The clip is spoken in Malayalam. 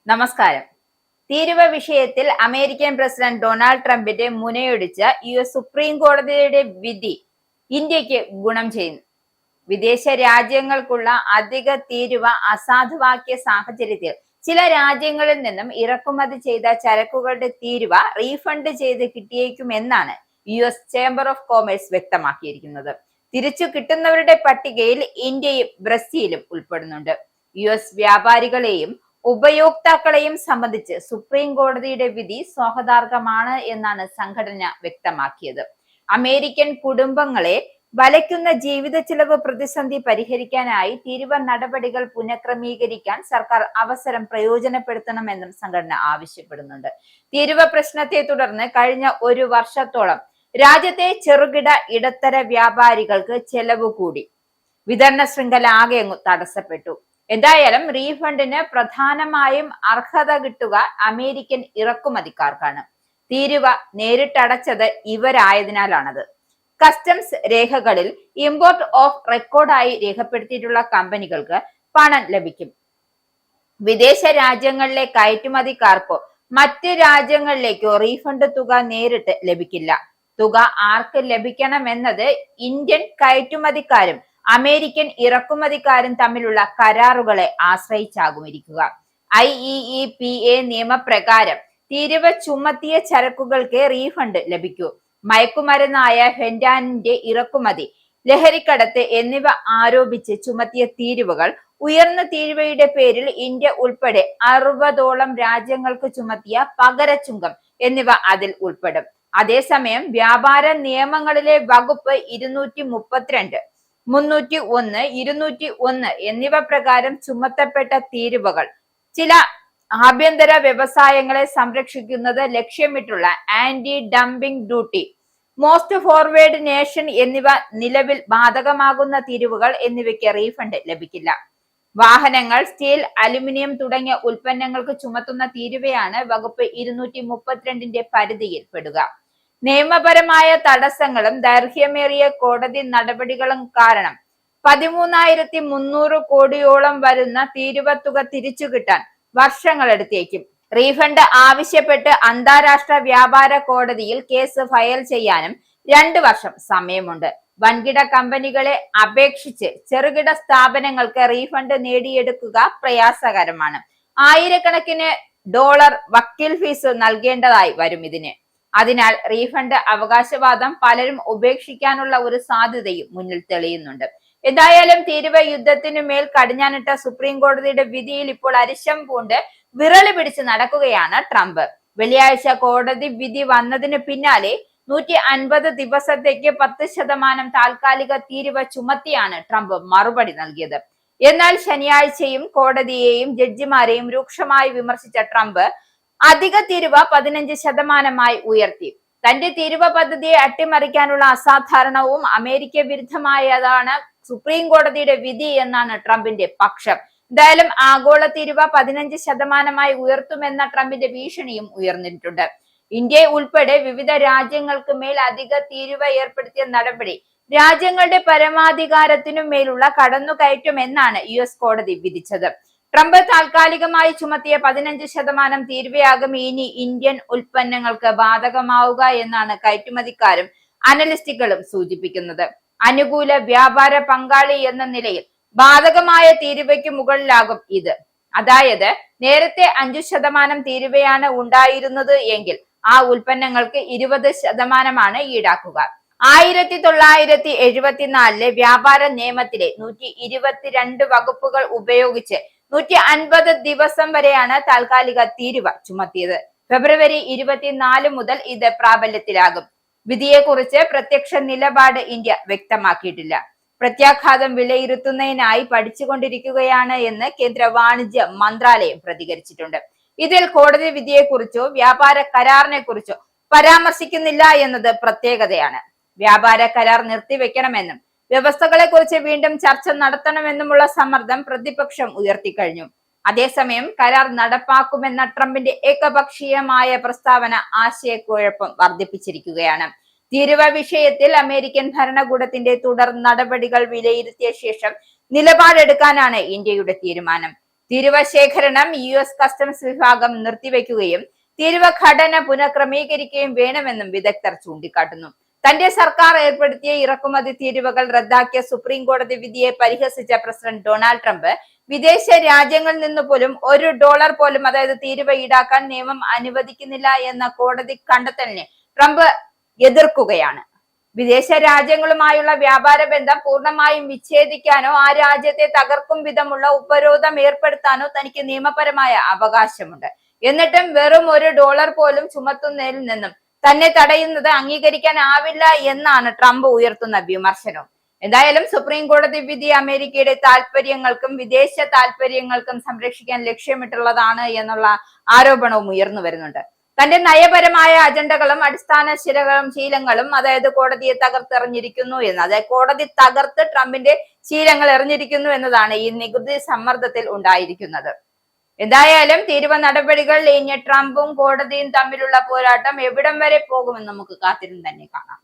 നമസ്കാരം. തീരുവ വിഷയത്തിൽ അമേരിക്കൻ പ്രസിഡന്റ് ഡൊണാൾഡ് ട്രംപിന്റെ മുനയൊടിച്ച US സുപ്രീം കോടതിയുടെ വിധി ഇന്ത്യക്ക് ഗുണം ചെയ്യുന്നു. വിദേശ രാജ്യങ്ങൾക്കുള്ള അധിക തീരുവ അസാധുവാക്കിയ സാഹചര്യത്തിൽ ചില രാജ്യങ്ങളിൽ നിന്നും ഇറക്കുമതി ചെയ്ത ചരക്കുകളുടെ തീരുവ റീഫണ്ട് ചെയ്ത് കിട്ടിയേക്കുമെന്നാണ് US ചേംബർ ഓഫ് കോമേഴ്സ് വ്യക്തമാക്കിയിരിക്കുന്നത്. തിരിച്ചു കിട്ടുന്നവരുടെ പട്ടികയിൽ ഇന്ത്യയും ബ്രസീലും ഉൾപ്പെടുന്നുണ്ട്. US വ്യാപാരികളെയും ഉപയോക്താക്കളെയും സംബന്ധിച്ച് സുപ്രീം കോടതിയുടെ വിധി സ്വാഗതാർഹമാണ് എന്നാണ് സംഘടന വ്യക്തമാക്കിയത്. അമേരിക്കൻ കുടുംബങ്ങളെ വലയ്ക്കുന്ന ജീവിത ചെലവ് പ്രതിസന്ധി പരിഹരിക്കാനായി തീരുവ നടപടികൾ പുനഃക്രമീകരിക്കാൻ സർക്കാർ അവസരം പ്രയോജനപ്പെടുത്തണമെന്നും സംഘടന ആവശ്യപ്പെടുന്നുണ്ട്. തീരുവ പ്രശ്നത്തെ തുടർന്ന് കഴിഞ്ഞ ഒരു വർഷത്തോളം രാജ്യത്തെ ചെറുകിട ഇടത്തര വ്യാപാരികൾക്ക് ചെലവ് കൂടി. വിതരണ ശൃംഖല ആകെ തടസ്സപ്പെട്ടു. എന്തായാലും റീഫണ്ടിന് പ്രധാനമായും അർഹത കിട്ടുക അമേരിക്കൻ ഇറക്കുമതിക്കാർക്കാണ്. തീരുവ നേരിട്ടടച്ചത് ഇവരായതിനാലാണത്. കസ്റ്റംസ് രേഖകളിൽ ഇമ്പോർട്ട് ഓഫ് റെക്കോർഡായി രേഖപ്പെടുത്തിയിട്ടുള്ള കമ്പനികൾക്ക് പണം ലഭിക്കും. വിദേശ രാജ്യങ്ങളിലെ കയറ്റുമതിക്കാർക്കോ മറ്റ് രാജ്യങ്ങളിലേക്കോ റീഫണ്ട് തുക നേരിട്ട് ലഭിക്കില്ല. തുക ആർക്ക് ലഭിക്കണമെന്നത് ഇന്ത്യൻ കയറ്റുമതിക്കാരും അമേരിക്കൻ ഇറക്കുമതിക്കാരും തമ്മിലുള്ള കരാറുകളെ ആശ്രയിച്ചാകുമിരിക്കുക. IEEPA നിയമപ്രകാരം തീരുവ ചുമത്തിയ ചരക്കുകൾക്ക് റീഫണ്ട് ലഭിക്കൂ. മയക്കുമരുന്നായ ഫെന്റാനിന്റെ ഇറക്കുമതി, ലഹരിക്കടത്ത് എന്നിവ ആരോപിച്ച് ചുമത്തിയ തീരുവകൾ, ഉയർന്ന തീരുവയുടെ പേരിൽ ഇന്ത്യ ഉൾപ്പെടെ 60ഓളം രാജ്യങ്ങൾക്ക് ചുമത്തിയ പകരച്ചുങ്കം എന്നിവ അതിൽ ഉൾപ്പെടും. അതേസമയം വ്യാപാര നിയമങ്ങളിലെ വകുപ്പ് 232, 301, 201 എന്നിവ പ്രകാരം ചുമത്തപ്പെട്ട തീരുവകൾ ചില ആഭ്യന്തര വ്യവസായങ്ങളെ സംരക്ഷിക്കുന്നത് ലക്ഷ്യമിട്ടുള്ള anti dumping duty, most forward nation എന്നിവ നിലവിൽ ബാധകമാകുന്ന തീരുവകൾ എന്നിവയ്ക്ക് റീഫണ്ട് ലഭിക്കില്ല. വാഹനങ്ങൾ, സ്റ്റീൽ, അലുമിനിയം തുടങ്ങിയ ഉൽപ്പന്നങ്ങൾക്ക് ചുമത്തുന്ന തീരുവയാണ് വകുപ്പ് 232ന്റെ പരിധിയിൽ പെടുക. നിയമപരമായ തടസ്സങ്ങളും ദൈർഘ്യമേറിയ കോടതി നടപടികളും കാരണം 13,300 കോടിയോളം വരുന്ന തീരുവ തുക തിരിച്ചു കിട്ടാൻ വർഷങ്ങളെടുത്തേക്കും. റീഫണ്ട് ആവശ്യപ്പെട്ട് അന്താരാഷ്ട്ര വ്യാപാര കോടതിയിൽ കേസ് ഫയൽ ചെയ്യാനും 2 വർഷം സമയമുണ്ട്. വൻകിട കമ്പനികളെ അപേക്ഷിച്ച് ചെറുകിട സ്ഥാപനങ്ങൾക്ക് റീഫണ്ട് നേടിയെടുക്കുക പ്രയാസകരമാണ്. ആയിരക്കണക്കിന് ഡോളർ വക്കീൽ ഫീസ് നൽകേണ്ടതായി വരും ഇതിന്. അതിനാൽ റീഫണ്ട് അവകാശവാദം പലരും ഉപേക്ഷിക്കാനുള്ള ഒരു സാധ്യതയും മുന്നിൽ തെളിയുന്നുണ്ട്. എന്തായാലും തീരുവ യുദ്ധത്തിനു മേൽ കടിഞ്ഞാനിട്ട സുപ്രീം കോടതിയുടെ വിധിയിൽ ഇപ്പോൾ അരിശം പൂണ്ട് വിറളി പിടിച്ച് നടക്കുകയാണ് ട്രംപ്. വെള്ളിയാഴ്ച കോടതി വിധി വന്നതിന് പിന്നാലെ 150 ദിവസത്തേക്ക് 10% താൽക്കാലിക തീരുവ ചുമത്തിയാണ് ട്രംപ് മറുപടി നൽകിയത്. എന്നാൽ ശനിയാഴ്ചയും കോടതിയെയും ജഡ്ജിമാരെയും രൂക്ഷമായി വിമർശിച്ച ട്രംപ് അധിക തീരുവ 15% ഉയർത്തി. തന്റെ തീരുവ പദ്ധതിയെ അട്ടിമറിക്കാനുള്ള അസാധാരണവും അമേരിക്ക വിരുദ്ധമായതാണ് സുപ്രീം കോടതിയുടെ വിധി എന്നാണ് ട്രംപിന്റെ പക്ഷം. എന്തായാലും ആഗോള തീരുവ 15% ഉയർത്തുമെന്ന ട്രംപിന്റെ ഭീഷണിയും ഉയർന്നിട്ടുണ്ട്. ഇന്ത്യ ഉൾപ്പെടെ വിവിധ രാജ്യങ്ങൾക്ക് മേൽ അധിക തീരുവ ഏർപ്പെടുത്തിയ നടപടി രാജ്യങ്ങളുടെ പരമാധികാരത്തിനു മേലുള്ള കടന്നുകയറ്റം എന്നാണ് US കോടതി വിധിച്ചത്. ട്രംപ് താൽക്കാലികമായി ചുമത്തിയ 15% തീരുവയാകും ഇനി ഇന്ത്യൻ ഉൽപ്പന്നങ്ങൾക്ക് ബാധകമാവുക എന്നാണ് കയറ്റുമതിക്കാരും അനലിസ്റ്റുകളും സൂചിപ്പിക്കുന്നത്. അനുകൂല വ്യാപാര പങ്കാളി എന്ന നിലയിൽ ബാധകമായ തീരുവയ്ക്ക് മുകളിലാകും ഇത്. അതായത് നേരത്തെ 5% തീരുവയാണ് ഉണ്ടായിരുന്നത് എങ്കിൽ ആ ഉൽപ്പന്നങ്ങൾക്ക് 20% ഈടാക്കുക. 1974 വ്യാപാര നിയമത്തിലെ 122 വകുപ്പുകൾ ഉപയോഗിച്ച് 150 ദിവസം വരെയാണ് താൽക്കാലിക തീരുവ ചുമത്തിയത്. ഫെബ്രുവരി 24 മുതൽ ഇത് പ്രാബല്യത്തിലാകും. വിധിയെക്കുറിച്ച് പ്രത്യക്ഷ നിലപാട് ഇന്ത്യ വ്യക്തമാക്കിയിട്ടില്ല. പ്രത്യാഘാതം വിലയിരുത്തുന്നതിനായി പഠിച്ചുകൊണ്ടിരിക്കുകയാണ് എന്ന് കേന്ദ്ര വാണിജ്യ മന്ത്രാലയം പ്രതികരിച്ചിട്ടുണ്ട്. ഇതിൽ കോടതി വിധിയെക്കുറിച്ചോ വ്യാപാര കരാറിനെ കുറിച്ചോ പരാമർശിക്കുന്നില്ല എന്നത് പ്രത്യേകതയാണ്. വ്യാപാര കരാർ നിർത്തിവെക്കണമെന്നും വ്യവസ്ഥകളെ കുറിച്ച് വീണ്ടും ചർച്ച നടത്തണമെന്നുമുള്ള സമ്മർദ്ദം പ്രതിപക്ഷം ഉയർത്തിക്കഴിഞ്ഞു. അതേസമയം കരാർ നടപ്പാക്കുമെന്ന ട്രംപിന്റെ ഏകപക്ഷീയമായ പ്രസ്താവന ആശയക്കുഴപ്പം വർദ്ധിപ്പിച്ചിരിക്കുകയാണ്. തീരുവ വിഷയത്തിൽ അമേരിക്കൻ ഭരണകൂടത്തിന്റെ തുടർ നടപടികൾ വിലയിരുത്തിയ ശേഷം നിലപാടെടുക്കാനാണ് ഇന്ത്യയുടെ തീരുമാനം. തീരുവ ശേഖരണം US കസ്റ്റംസ് വിഭാഗം നിർത്തിവെക്കുകയും തീരുവ ഘടന പുനഃക്രമീകരിക്കുകയും വേണമെന്നും വിദഗ്ധർ ചൂണ്ടിക്കാട്ടുന്നു. തന്റെ സർക്കാർ ഏർപ്പെടുത്തിയ ഇറക്കുമതി തീരുവകൾ റദ്ദാക്കിയ സുപ്രീം കോടതി വിധിയെ പരിഹസിച്ച പ്രസിഡന്റ് ഡൊണാൾഡ് ട്രംപ് വിദേശ രാജ്യങ്ങളിൽ നിന്ന് പോലും $1 പോലും അതായത് തീരുവ ഈടാക്കാൻ നിയമം അനുവദിക്കുന്നില്ല എന്ന കോടതി കണ്ടെത്തലിനെ ട്രംപ് എതിർക്കുകയാണ്. വിദേശ രാജ്യങ്ങളുമായുള്ള വ്യാപാര ബന്ധം പൂർണ്ണമായും വിച്ഛേദിക്കാനോ ആ രാജ്യത്തെ തകർക്കും വിധമുള്ള ഉപരോധം ഏർപ്പെടുത്താനോ തനിക്ക് നിയമപരമായ അവകാശമുണ്ട്. എന്നിട്ടും വെറും $1 പോലും ചുമത്തുന്നതിൽ നിന്നും തന്നെ തടയുന്നത് അംഗീകരിക്കാനാവില്ല എന്നാണ് ട്രംപ് ഉയർത്തുന്ന വിമർശനം. എന്തായാലും സുപ്രീം കോടതി വിധി അമേരിക്കയുടെ താല്പര്യങ്ങൾക്കും വിദേശ താല്പര്യങ്ങൾക്കും സംരക്ഷിക്കാൻ ലക്ഷ്യമിട്ടുള്ളതാണ് എന്നുള്ള ആരോപണവും ഉയർന്നു വരുന്നുണ്ട്. തന്റെ നയപരമായ അജണ്ടകളും അടിസ്ഥാന ശീലങ്ങളും അതായത് കോടതിയെ തകർത്തെറിഞ്ഞിരിക്കുന്നു എന്ന്, അതായത് കോടതി തകർത്ത് ട്രംപിന്റെ ശീലങ്ങൾ എറിഞ്ഞിരിക്കുന്നു എന്നതാണ് ഈ നികുതി സമ്മർദ്ദത്തിൽ ഉണ്ടായിരിക്കുന്നത്. എന്തായാലും തീരുവ നടപടികൾ ഇനി ട്രംപും കോടതിയും തമ്മിലുള്ള പോരാട്ടം എവിടം വരെ പോകുമെന്ന് നമുക്ക് കാത്തിരുന്ന് തന്നെ കാണാം.